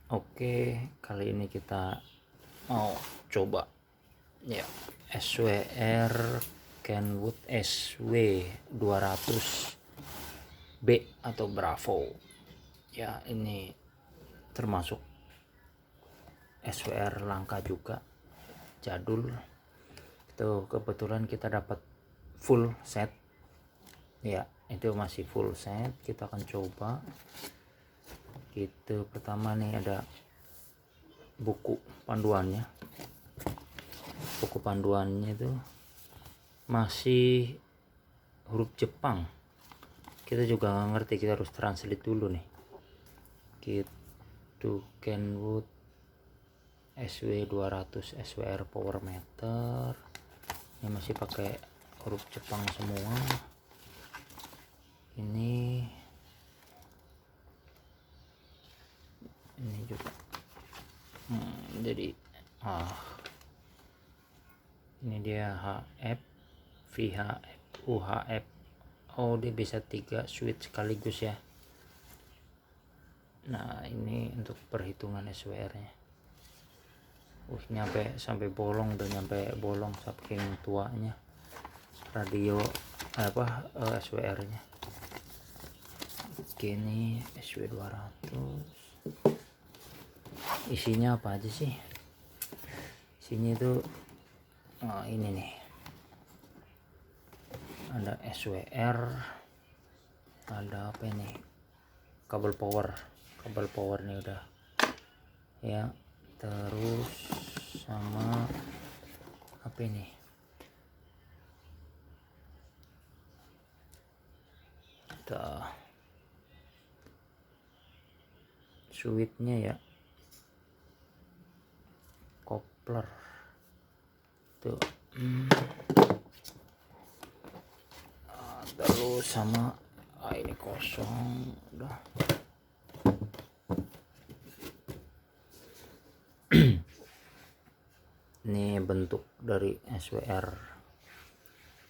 Oke, kali ini kita mau coba ya SWR Kenwood SW 200B atau Bravo. Ya, ini termasuk SWR langka juga, jadul. Itu kebetulan kita dapat full set. Ya, itu masih full set. Kita akan coba. Gitu, pertama nih ada buku panduannya itu masih huruf Jepang, kita juga nggak ngerti, kita harus translate dulu nih. Gitu, Kenwood SW 200 SWR power meter, ini masih pakai huruf Jepang semua. Ini juga jadi ini dia HF, VHF, UHF. Oh, dia bisa 3 switch sekaligus ya. Nah, ini untuk perhitungan SWR nya. Nyampe sampai bolong tuh, saking tuanya radio SWR nya. Oke, ini SW 200. Isinya apa aja sih? Isinya itu ini nih, ada SWR, ada apa ini, kabel power nih udah ya, terus sama apa ini, ada switchnya ya, kopler tuh. Terus sama ini kosong udah. Ini bentuk dari SWR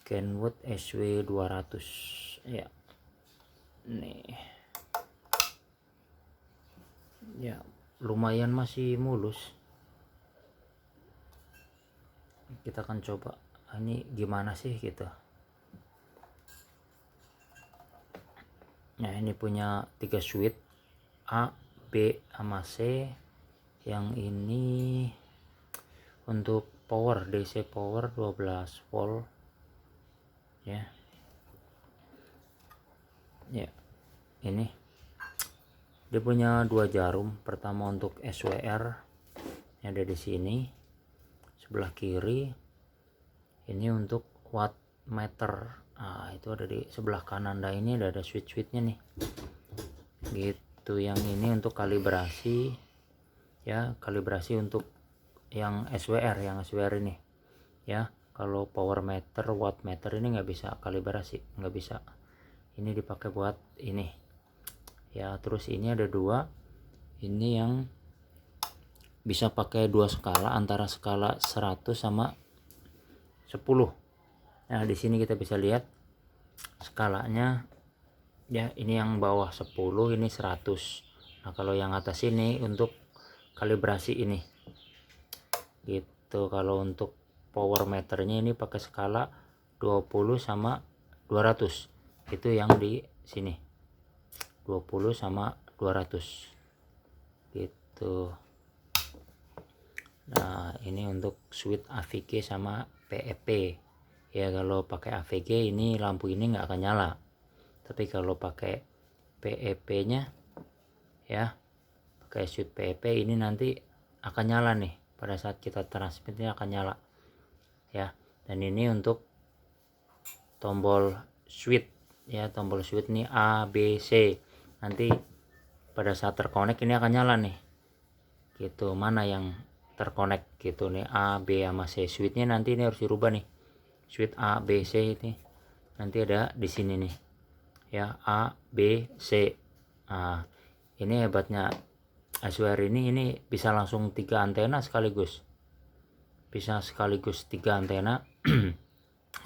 Kenwood SW 200 ya. Nih ya, lumayan masih mulus. Kita akan coba ini gimana sih gitu. Nah, ini punya 3 switch, A, B, sama C. Yang ini untuk power, DC power 12 volt ya. Ya, ini dia punya 2 jarum. Pertama untuk SWR yang ada di sini sebelah kiri, ini untuk watt meter. Nah, itu ada di sebelah kanan. Nah, ini ada switch-switchnya nih gitu. Yang ini untuk kalibrasi ya, kalibrasi untuk yang SWR ini ya. Kalau power meter, watt meter ini nggak bisa kalibrasi, nggak bisa. Ini dipakai buat ini ya. Terus ini ada 2, ini yang bisa pakai 2 skala, antara skala 100 sama 10. Nah, di sini kita bisa lihat skalanya ya. Ini yang bawah 10, ini 100. Nah, kalau yang atas ini untuk kalibrasi ini gitu. Kalau untuk power meternya ini pakai skala 20 sama 200. Itu yang di sini 20 sama 200 gitu. Nah, ini untuk switch AVG sama PEP ya. Kalau pakai AVG ini lampu ini nggak akan nyala, tapi kalau pakai PEP nya ya, pakai switch PEP ini nanti akan nyala nih, pada saat kita transmitnya akan nyala ya. Dan ini untuk tombol switch ya, tombol switch nih A, B, C. Nanti pada saat terkonek ini akan nyala nih gitu. Mana yang terkonek gitu nih, A, B sama C. Switchnya nanti ini harus dirubah nih, switch A, B, C ini nanti ada di sini nih ya, A, B, C. Nah, ini hebatnya SWR ini bisa langsung 3 antena sekaligus, bisa sekaligus 3 antena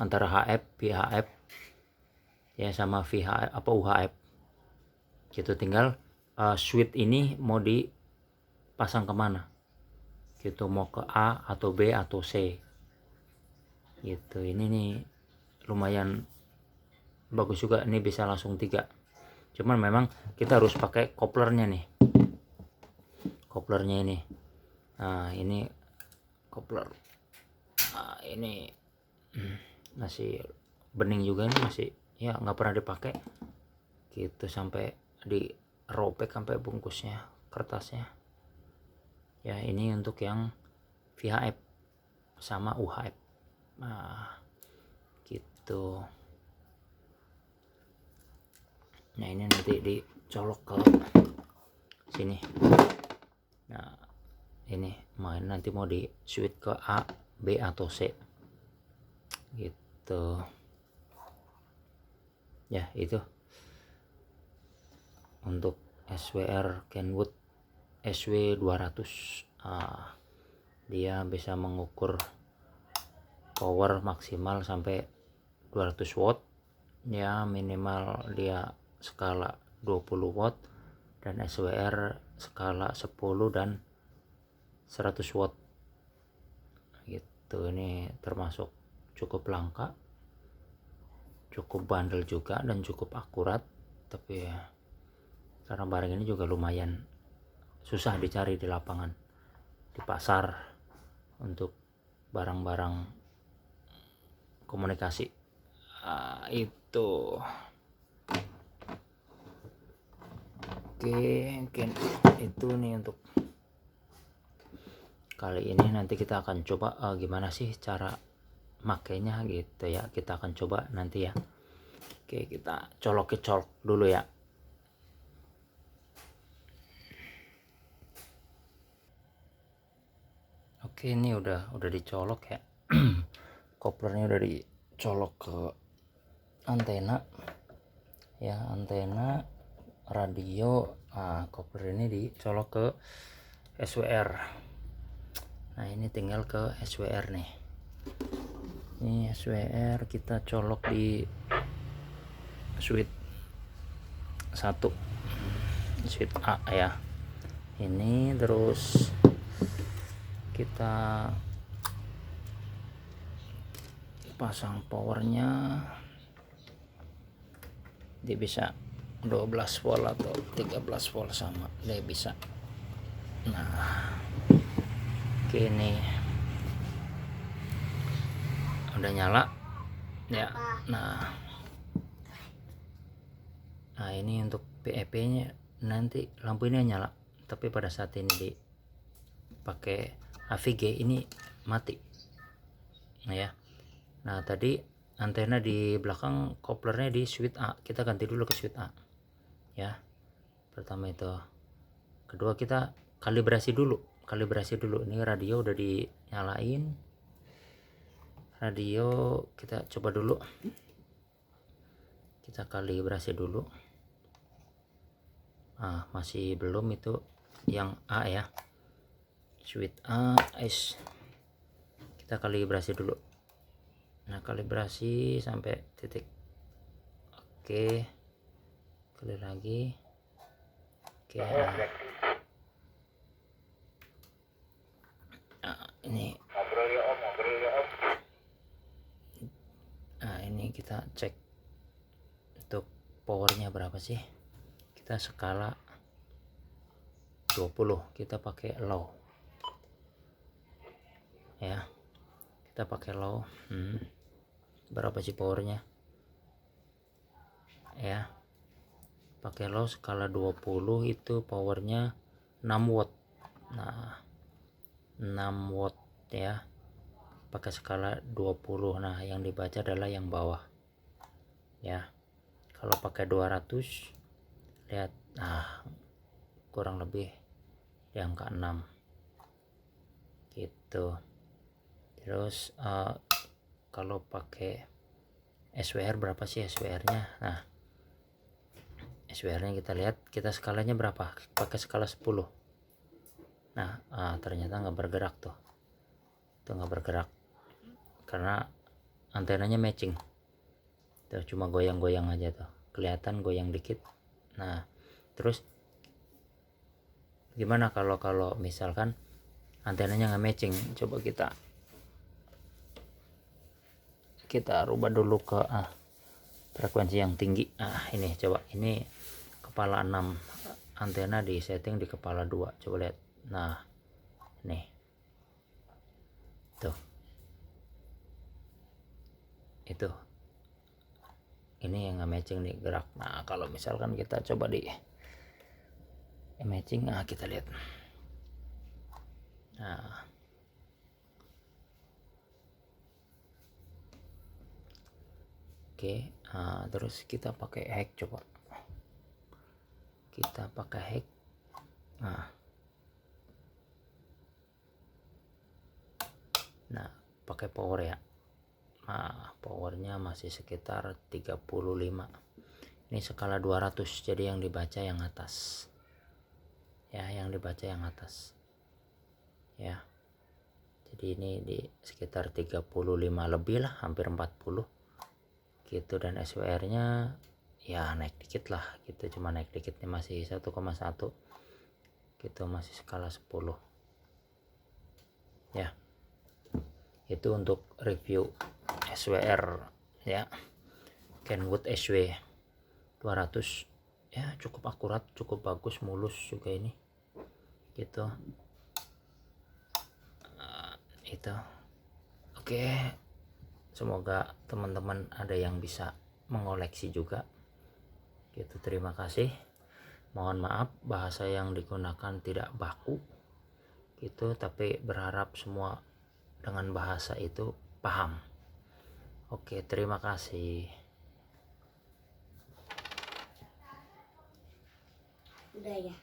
antara HF, VHF ya, sama VHF apa UHF gitu. Tinggal switch ini mau di pasang kemana gitu, mau ke A atau B atau C gitu. Ini nih lumayan bagus juga, ini bisa langsung 3. Cuman memang kita harus pakai koplernya nih, koplernya ini. Nah ini kopler, nah, ini masih bening juga, ini masih ya nggak pernah dipakai gitu, sampai dirobek sampai bungkusnya, kertasnya ya. Ini untuk yang VHF sama UHF, nah gitu. Nah ini nanti dicolok ke sini. Nah ini main nanti mau di switch ke A, B atau C gitu ya. Itu untuk SWR Kenwood SW200. Dia bisa mengukur power maksimal sampai 200 watt ya, minimal dia skala 20 watt, dan SWR skala 10 dan 100 watt gitu. Ini termasuk cukup langka, cukup bandel juga, dan cukup akurat. Tapi ya, karena barang ini juga lumayan susah dicari di lapangan, di pasar, untuk barang-barang komunikasi. Itu oke, mungkin itu nih untuk kali ini. Nanti kita akan coba gimana sih cara makainya gitu ya, kita akan coba nanti ya. Oke, kita colok dulu ya. Oke, ini udah dicolok ya. Koplernya udah dicolok ke antena ya, antena radio. Kopler ini dicolok ke SWR. Nah ini tinggal ke SWR nih. Ini SWR kita colok di switch 1, switch A ya. Ini terus kita pasang powernya. Dia bisa 12 volt atau 13 volt sama, dia bisa. Nah oke, ini udah nyala ya. Nah ini untuk PEP nya, nanti lampu ini nyala, tapi pada saat ini dipakai AVG ini mati ya. Nah tadi antena di belakang koplernya di switch A, kita ganti dulu ke switch A ya. Pertama itu, kedua kita kalibrasi dulu. Ini radio udah dinyalain, radio kita coba dulu, kita kalibrasi dulu. Masih belum, itu yang A ya, switch A S. Kita kalibrasi dulu. Nah kalibrasi sampai titik. Oke, kali lagi. Oke, ini ini kita cek untuk powernya berapa sih. Kita skala 20, kita pakai low ya, kita pakai low. Berapa sih powernya ya, pakai low skala 20 itu powernya 6 watt. Nah 6 watt ya, pakai skala 20. Nah yang dibaca adalah yang bawah ya. Kalau pakai 200, lihat, kurang lebih di angka 6 gitu. Terus kalau pakai SWR berapa sih SWR nya. Nah SWR nya kita lihat, kita skalanya berapa, pakai skala 10. Nah ternyata nggak bergerak tuh, nggak bergerak karena antenanya matching tuh, cuma goyang-goyang aja tuh, kelihatan goyang dikit. Nah terus Gimana kalau misalkan antenanya nggak matching? Coba kita rubah dulu ke frekuensi yang tinggi. Ini coba, ini kepala 6, antena di setting di kepala 2, coba lihat. Nah nih tuh, itu ini yang nggak matching nih gerak. Nah kalau misalkan kita coba di matching, kita lihat. Nah oke, terus kita pakai hack, coba kita pakai hack. Nah pakai power ya. Powernya masih sekitar 35. Ini skala 200, jadi yang dibaca yang atas ya, yang dibaca yang atas ya. Jadi ini di sekitar 35 lebih lah, hampir 40 gitu. Dan SWR nya ya naik dikit lah gitu, cuma naik dikitnya, masih 1,1 gitu, masih skala 10 ya. Itu untuk review SWR ya, Kenwood SW 200 ya, cukup akurat, cukup bagus, mulus juga ini gitu. Itu oke, semoga teman-teman ada yang bisa mengoleksi juga gitu. Terima kasih, mohon maaf bahasa yang digunakan tidak baku gitu, tapi berharap semua dengan bahasa itu paham. Oke, terima kasih. Udah ya.